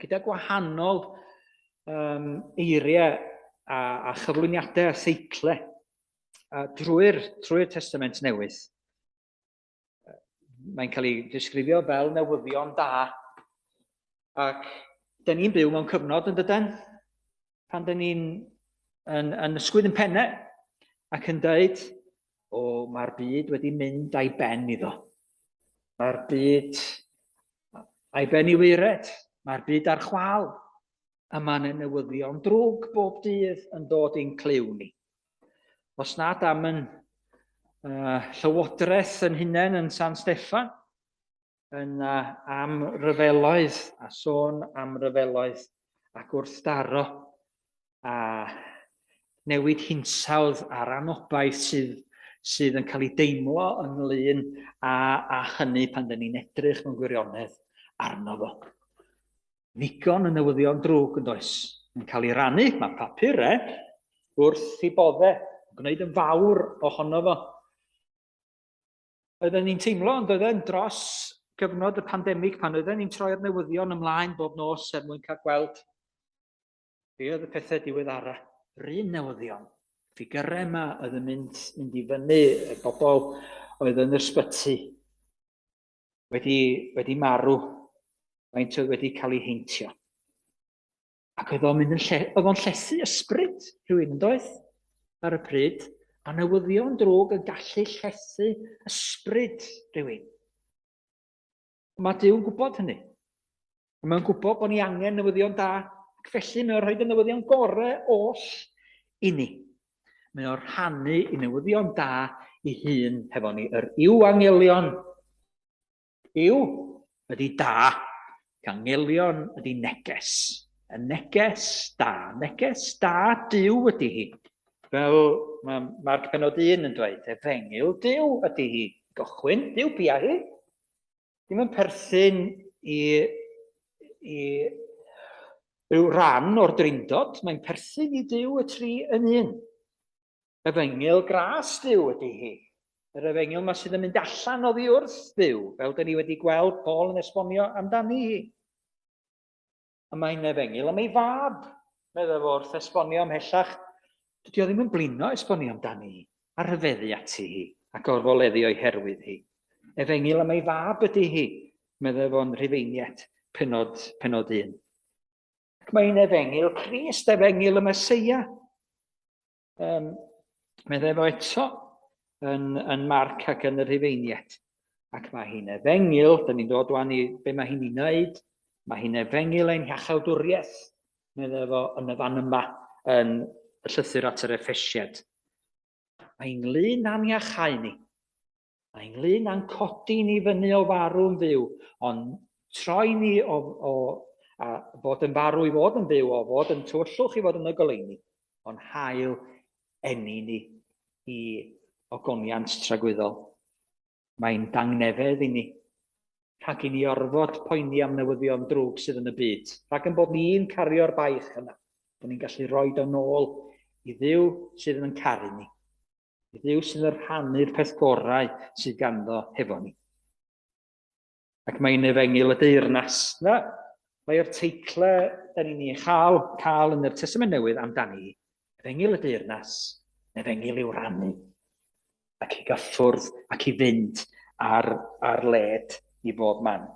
gyda gwahanol eiriau a chyflwyniadau a theitlau drwy'r Testament Newydd. Mae'n cael ei disgrifio fel newyddion da. Ac da ni'n byw mewn cyfnod yn dydyn, pan da ni'n yn ysgwydd yn pennau ac yn dweud, mae'r byd wedi mynd a'i ben iddo. Mae'r byd a'i ben i weired, mae'r byd ar chwal, a mae'n newyddion drwg bob dydd yn dod i'n cliw ni. Os nad am llywodraeth yn hunain yn San Steffan, am ryfeloedd a sôn am ryfeloedd ac wrthdaro a newid hinsawdd a'r anobaith sydd yn cael ei deimlo ynglyn a hynny pan da ni'n edrych mewn gwirionedd arno fo. Ddigon y newyddion drwg yn does, yn cael ei rannu, mae papurau wrth i boddau, gwneud yn fawr ohono fo. Oedden ni'n teimlo, ond oedden dros gyfnod y pandemig, pan oedden ni'n troi'r newyddion ymlaen bob nos mwyn cael gweld be oedd y pethau diweddara. Yr un newyddion. Ffigurau yma oedd yn mynd i fyny, y bobl oedd yn ysbyty wedi marw, faint oedd wedi cael ei heintio. Ac oedd o'n llethu ysbryd rhywun yn doedd ar y pryd, a newyddion drwg yn gallu llethu ysbryd rhywun. Mae Duw'n gwybod hynny. Mae'n gwybod bod ni angen newyddion da, ac felly mae'n rhoi y newyddion gorau oll i ni. Mae'n rhannu i newyddion da ei hun hefo ni. Yr ywangelion. Yw ydy da. Angelion ydy neges. Y neges da. Neges da Duw ydy hi. Fel mae Marc Penod 1 yn dweud, Efengyl Duw ydy hi. Gychwyn, Duw bia hi. Ddim yn perthyn i ryw ran o'r drindod, mae'n perthyn i Duw y tri yn un. Efengyl gras Duw ydy hi. Yr efengyl yma sydd yn mynd allan oddi wrth Duw, fel dyn ni wedi gweld Paul yn esbonio amdani hi. A mae'n efengyl am ei fab, meddwl wrth esbonio ymhellach, dydy o ddim yn blino esbonio amdani hi, a rhyfeddu ati hi, a gorfoleddu o'i herwydd hi. Efengyl am ei fab ydy hi, meddwl fo'n Rhufeiniaid penod 1. Ac mae'n efengyl Crist, efengyl y Meseia. Meddwl fo eto yn Marc ac yn y Rhufeiniaid. Ac mae hi'n efengyl, dyn ni'n dod wan i be mae hi'n ei wneud, mae hi'n efengyl ein hiachawdwriaeth, meddwl fo yn y fan yma yn y llythyr at yr Effesiaid. Mae'n lun a'n iachau ni. Mae'n lun a'n codi ni fyny o farw yn fyw, ond troi ni a fod yn farw i fod yn fyw, o fod yn tywyllwch i fod yn y goleuni, ond hael enni ni i ogoniant tragwyddol. Mae'n dangnefedd i ni, rhag i ni orfod poeni am newyddion drwg sydd yn y byd, rhag yn bod ni'n cario'r baich yna, bod ni'n gallu rhoi o'n ôl i Dduw sydd yn caru ni, i Dduw sydd yn rhannu'r peth gorau sydd ganddo hefo ni. Ac mae'n efengyl y deyrnas. Mae'r teitlau da ni'n cael yn yr Testament Newydd amdani. Efengyl y deyrnas, efengyl i'w rannu, ac i gyffwrdd ac i fynd ar led i bob man.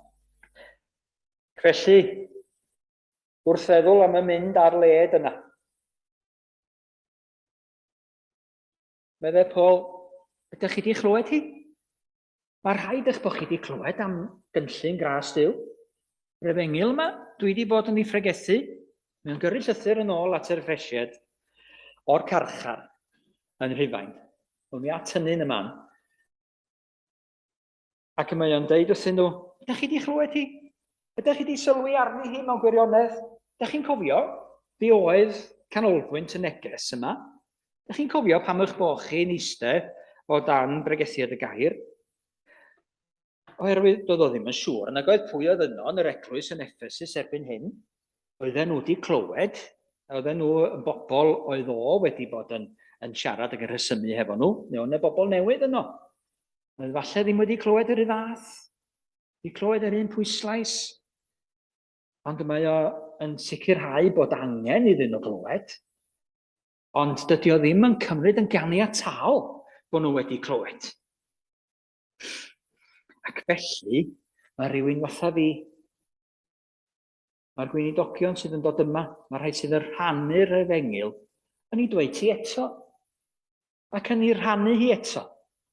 Felly, wrth feddwl am y mynd ar led yna, meddwl Paul, ydych chi wedi clywed hi? Mae rhaid eich bod chi wedi clywed am gynllun gras Duw. Yr efengyl yma, dwi wedi bod yn ei phregethu, mewn gyrru llythyr yn ôl at yr Effesiaid, o'r carchar yn Rhufain. O'n i at hynny'n y man. Ac mae o'n deud wrthyn nhw, ydych chi wedi chlywed hi? Ydych chi wedi sylwi arni hi mewn gwirionedd? Ydych chi'n cofio fi oedd canolbwynt y neges yma? Ydych chi'n cofio pam eich bod chi'n eistedd o dan bregethiad y gair? Oherwydd doedd o ddim yn siŵr, nag oedd pwy oedd yno yn yr eglwys yn Ephesus erbyn hyn, oedden nhw wedi clywed, oedden nhw yn bobl oedd o wedi bod yn siarad ac yn rhesymu hefo nhw, neu o'n y bobl newydd yno. Oedd falle ddim wedi clywed yr un fath, wedi clywed yr un pwyslais, ond mae o yn sicrhau bod angen iddyn nhw glywed, ond dydy o ddim yn cymryd yn ganiataol bod nhw wedi clywed. Ac felly, mae rhywun fatha fi, mae'r gweinidogion sydd yn dod yma, mae rhai sydd yn rhannu'r efengyl, yn ei dweud hi eto, ac yn ei rhannu hi eto,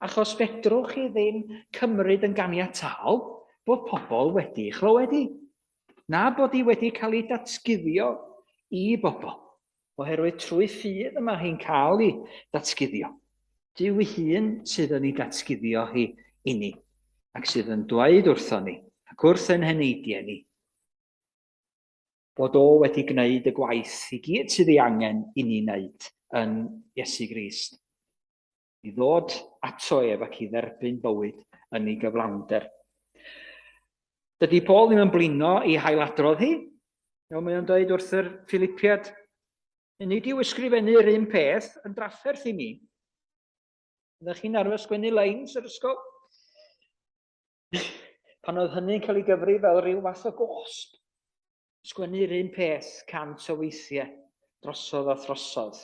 achos fedrwch chi ddim cymryd yn ganiataol bod pobl wedi chlywed hi, na bod hi wedi cael ei datguddio i bobl, oherwydd trwy ffydd yma hi'n cael ei datguddio. Dyw ei hun sydd yn ei datguddio hi i ni, ac sydd yn dweud wrtho ni, ac wrth yn heneidiau ni, bod o wedi gwneud y gwaith i gyd sydd ei angen i ni wneud yn Iesu Grist. I ddod ato ef ac i dderbyn bywyd yn ei gyflawnder. Dydy Paul ddim yn blino i hailadrodd hi. Mae o'n dweud wrth yr Filipiad, nid i'w ysgrifennu'r un peth yn drafferth i mi. Ydych chi'n arfer sgwennu leins yr ysgol? Pan oedd hynny'n cael ei gyfri fel rhyw fath o gosb. Sgwennu'r un peth cant o weithiau, drosodd a throsodd.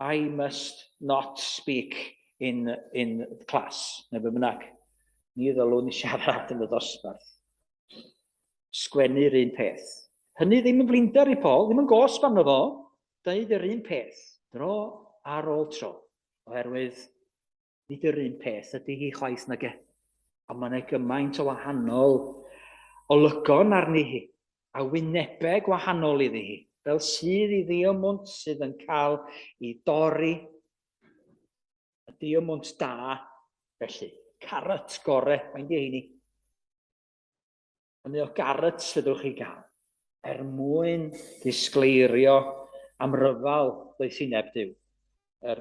I must not speak in class, neu be bynnag. Ni ddylwn i siarad yn y dosbarth. Sgwennu'r un peth. Hynny ddim yn blinder i Paul, ddim yn gosb arno fo, deud yr un peth, dro ar ôl tro. Oherwydd, nid yr un peth ydy hi chwaith nag e. A mae yna gymaint o wahanol olygon arni hi, a wynebau gwahanol iddi hi, fel sydd i ddiomwnt sydd yn cael ei dorri, y diamwnt da, felly. Carrot gore, mae'n di heini. Hynny o carrots fydwch chi gael, mwyn disgleirio am ryfal doethineb Duw.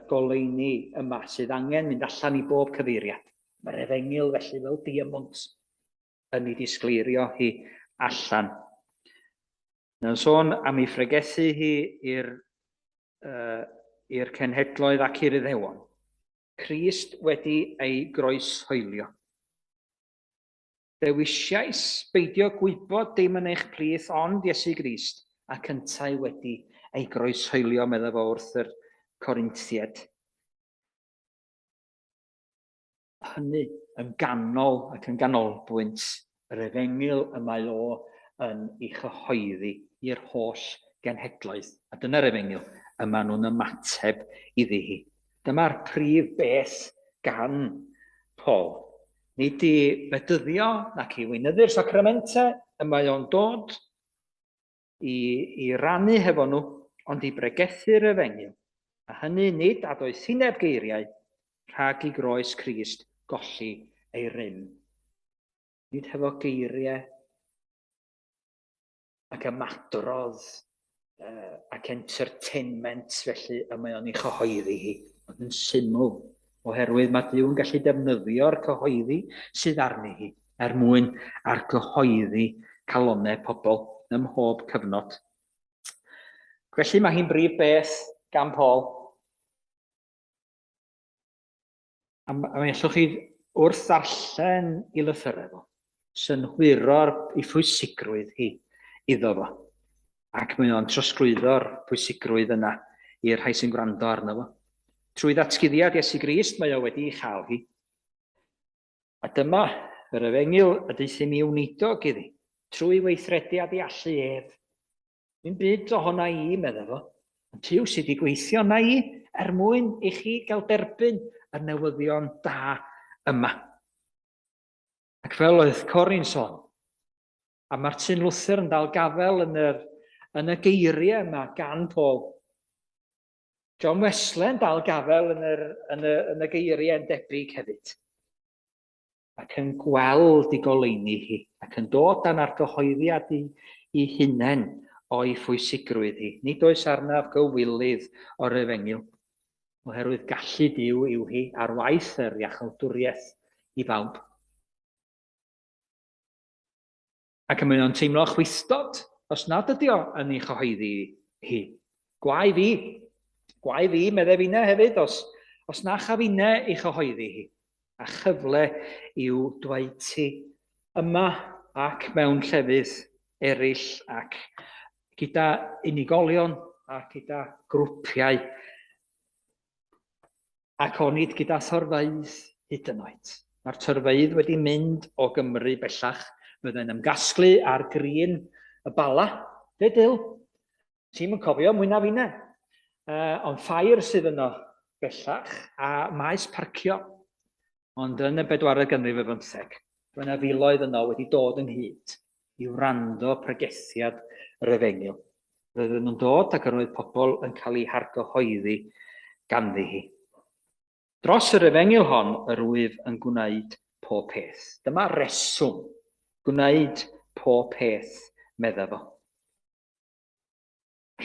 Goleuni yma sydd angen mynd allan i bob cyfeiriad. Mae'r Efengyl felly fel diamwnt yn ei disgleirio hi allan. Na'n sôn am ei ffregethu hi i'r cenhedloedd ac i'r Iddewon. Crist wedi ei groeshoelio. Dewisiais beidio gwybod dim yn eich plith ond Iesu Grist a cyntai wedi ei groeshoelio, meddai fo wrth yr Corinthiaid. Hynny yn ganol ac yn ganolbwynt yr Efengyl y mae o yn ei chyhoeddi i'r holl genhedloedd. A dyna'r Efengyl y maen nhw'n ymateb iddi hi. Dyma'r prif beth gan Paul. Nid i fedyddio nac i weinyddu'r sacramentau y mae o'n dod i rannu hefo nhw, ond i bregethu'r Efengyl. A hynny nid adoethineb geiriau rhag i groes Crist golli ei rym. Nid hefo geiriau ac ymadrodd ac entertainment felly y mae o'n ei chyhoeddi hi. Ond yn syml, oherwydd mae Duw yn gallu defnyddio'r cyhoeddi sydd arni hi mwyn argyhoeddi calonnau pobl ym mhob cyfnod. Felly mae hi'n brif beth gan Paul. A mae allwch chi wrth ddarllen i lythyrau synhwyro'r ei phwysigrwydd hi iddo fo. Ac mae o'n trosglwyddo'r pwysigrwydd yna i'r rhai sy'n gwrando arno fo. Trwy ddatguddiad Iesu Grist mae o wedi ei chael hi. A dyma yr Efengyl y deithim i'w nidog iddi, trwy weithrediad i allu ef. Ddim byd ohona i, meddai fo. Ond Duw sydd wedi gweithio na i mwyn i chi gael derbyn y newyddion da yma. Ac fel oedd Corey'n sôn, a Martin Luther yn dal gafel yn y geiriau yma gan Paul. John Wesley yn dal gafel yn y geiriau yn debyg hefyd. Ac yn gweld ei goleuni hi, ac yn dod â'n argyhoeddiad i hunain o'i phwysigrwydd hi. Nid oes arnaf gywilydd o'r Efengyl, oherwydd gallu Duw yw hi ar waith yr iachawdwriaeth i bawb. Ac mae o'n teimlo chwystod os nad ydi o yn ei chyhoeddi hi. Gwai fi, meddai finna hefyd, os na cha finna ei chyhoeddi hi. A chyfle i'w dweud ti yma ac mewn llefydd eraill ac gyda unigolion ac gyda grwpiau ac onid gyda thorfeydd hyd yn oed. Mae'r torfeydd wedi mynd o Gymru bellach, byddai'n ymgasglu ar grin y bala. Dyl, ti'n yn cofio mwy na finna. Ond ffair sydd yno bellach a maes parcio. Ond yn y 4eg ganrif ar 15, mae yna filoedd yno wedi dod ynghyd i wrando pregethiad yr Efengyl. Roedden nhw'n dod ac roedd pobl yn cael eu hargyhoeddi ganddi hi. Dros yr Efengyl hon, yr wyf yn gwneud popeth. Dyma reswm, gwneud popeth, meddai fo.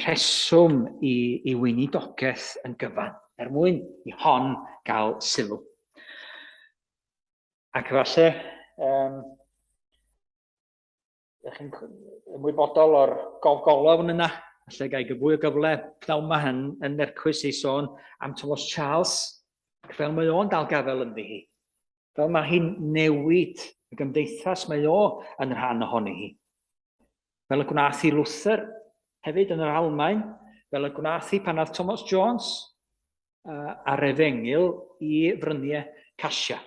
Reswm i weinidogaeth yn gyfan, mwyn i hon gael sylw. Ac falle, ydych chi'n ymwybodol o'r golofn yna, falle gael fwy o gyfle pnawn yma yn nercwys i sôn am Thomas Charles, ac fel mae o'n dal gafel ynddi hi. Fel mae hi'n newid y gymdeithas mae o yn rhan ohoni hi. Fel y gwnaeth i Luther hefyd yn yr Almaen, fel y gwnaeth i pan oedd Thomas Jones a'r Efengyl i fryniau Casia.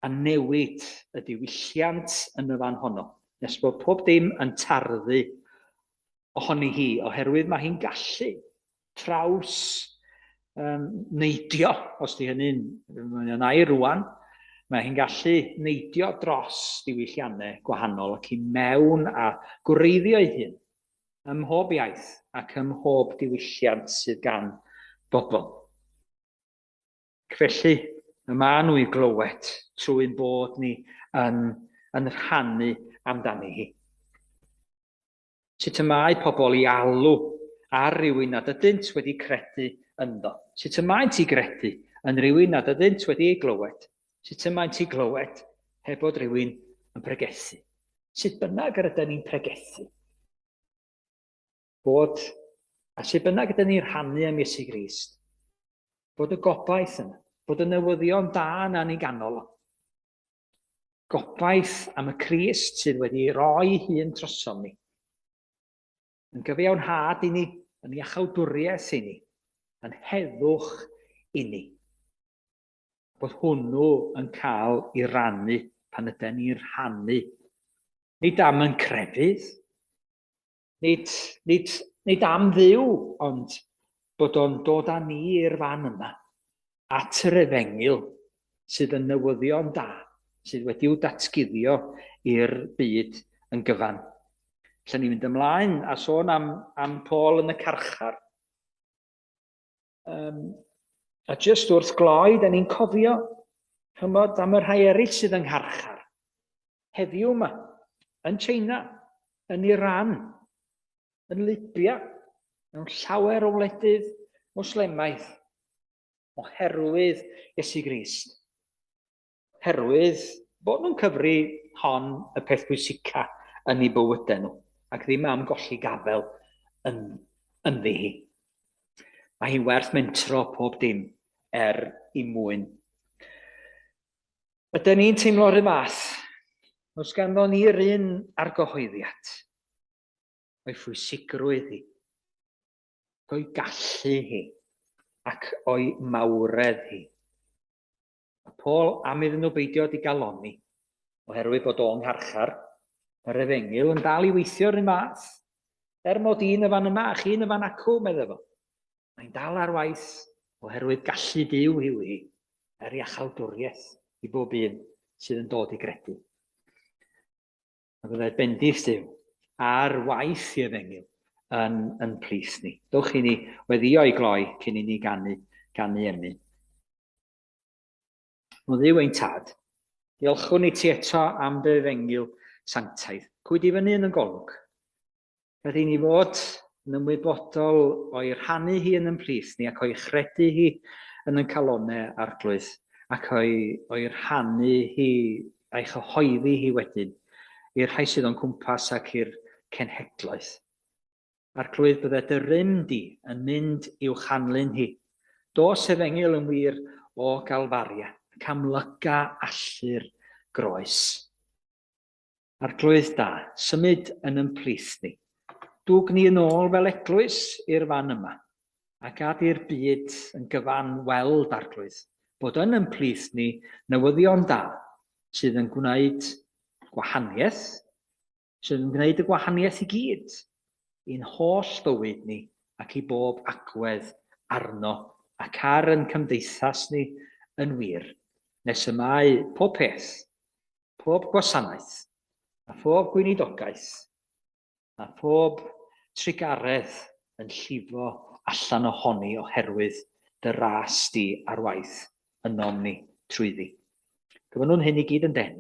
A newid y diwylliant yn y fan honno. Nes bod pob dim yn tarddu ohoni hi, oherwydd mae hi'n gallu traws neidio, os di hynny'n air rwan, mae hi'n gallu neidio dros diwylliannau gwahanol ac i mewn a gwreiddio ei hun ym mhob iaith ac ym mhob diwylliant sydd gan bobl. Felly, y maen nhw i glywed trwy'n bod ni yn rhannu amdani hi. Sut y mae pobl i alw ar rywun nad ydynt wedi credu ynddo? Sut y maent i gredu yn rywun nad ydynt wedi ei glywed? Sut y maent i glywed heb bod rywun yn pregethu? Sut bynnag yr ydyn ni'n pregethu? A sut bynnag ydyn ni'n rhannu am Iesu Grist? Bod y gobaith yna, bod y newyddion da yna ni ganol. Gobaith am y Crist sydd wedi roi hun drosom ni. Yn gyfiawnhad i ni, yn iachawdwriaeth i ni, yn heddwch i ni. Bod hwnnw yn cael ei rannu pan ydyn ni'n rhannu. Nid am yn crefydd, nid am ddiw, ond bod o'n dod â ni i'r fan yma, at yr Efengyl sydd yn newyddion da, sydd wedi'w datguddio i'r byd yn gyfan. Lle ni'n mynd ymlaen a sôn am Paul yn y carchar. A jyst wrth gloi, da ni'n cofio chymod am y rhai eraill sydd yn ngharchar. Heddiw yma, yn China, yn Iran, yn Libya, mewn llawer o wledydd Moslemaidd, oherwydd Iesu Grist. Oherwydd bod nhw'n cyfri hon y peth bwysica yn ei bywydau nhw, ac ddim am golli gafel yn ddi. Mae hi werth mentro pob dim i mwyn. Ydyn ni'n teimlo'r un math? Os ganddo ni'r un argyhoeddiad, o'i phwysigrwydd hi, o'i gallu hi, ac o'i mawredd hi. Paul am iddyn nhw beidio di galoni, oherwydd bod o'n ngharchar, yr Efengyl yn dal i weithio'r un math. Mod un y fan yma, a chi yn y fan acw, meddwl fo. Mae'n dal ar waith, oherwydd gallu Duw yw hi, iachawdwriaeth i bob un sydd yn dod i gredu. A byddai'r bendith Duw ar waith i Efengyl yn plith ni. Dwch i ni weddio i gloi cyn i ni ganu emyn. O Dduw ein tad, diolchwn i ti eto am dy Efengyl sanctaidd. Cwyd i fyny yn y golwg. Rydyn ni fod yn ymwybodol o'i rhannu hi yn plith ni ac o'i chredu hi yn y calonau arglwydd ac o'i rhannu hi a'i chyhoeddi hi wedyn i'r rhai sydd o'n cwmpas ac i'r cenhedlaeth. Arglwydd bydde dy rym di yn mynd i'w chanlyn hi. Dos Efengyl yn wir o Galfaria, ac amlyga allu'r groes. Arglwydd da, symud yn plith ni. Dwg ni yn ôl fel eglwys i'r fan yma, ac ad i'r byd yn gyfan weld arglwydd, bod yn plith ni newyddion da sydd yn gwneud gwahaniaeth, sydd yn gwneud y gwahaniaeth i gyd, i'n holl bywyd ni ac i bob agwedd arno ac ar yn cymdeithas ni yn wir, nes y mae popeth, pob gwasanaeth, a phob gweinidogaeth, a phob trigaredd yn llifo allan ohoni oherwydd dy ras di ar waith yn nom ni trwyddi. Gyfynwn hyn i gyd yn den.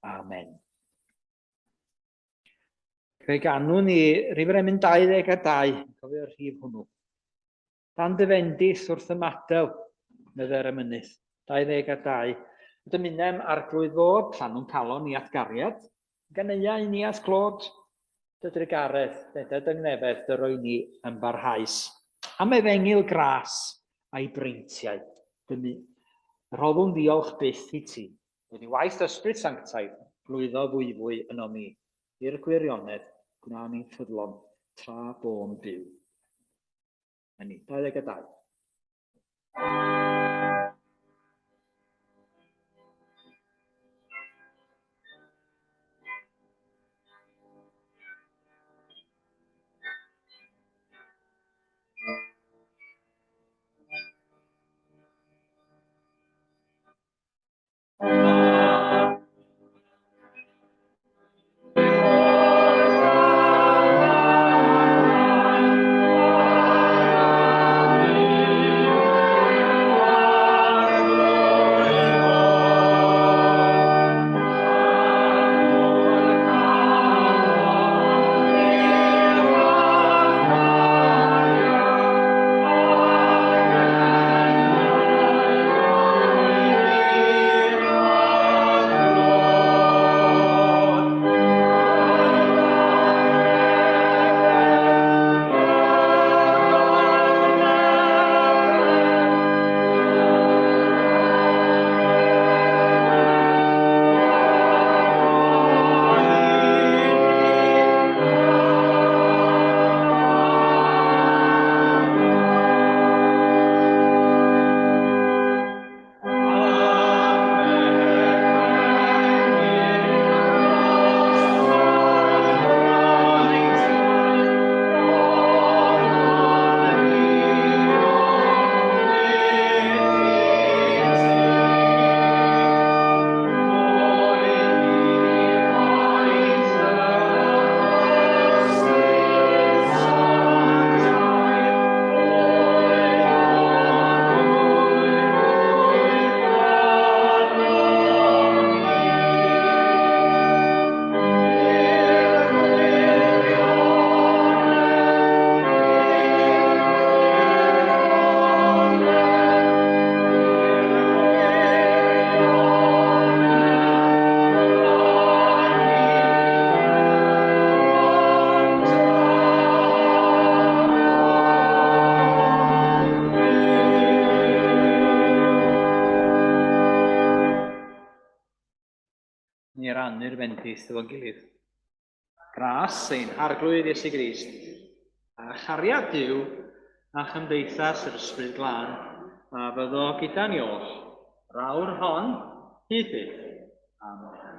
Amen. Gair gan Huw ni rhif emyn 22, cofio'r rhif hwnnw. Dan dyfendith wrth y madel, medde'r emynydd, 22. Dymunem arglwydd fod, llanw'n calon i atgariad, ganeuia i ni at clod, dy drigaredd, dy yngnefedd, dy roi ni yn barhaus. Am Efengyl gras a'i breintiau, roddwn ddiolch byth i ti. Wedi waith ysbryd sanctaidd, blwyddo fwy yno mi. I'r gwirionedd, gwna ni'n ffyddlon tra bo'n byw. Hynny, 22. ni rannu'r bendith efo'n gilydd. Gras ein harglwydd Iesu Grist, a chariad Duw a chymdeithas yr Ysbryd Glân, a fyddo gyda ni oll, rawr hon, hyd byth. Amen.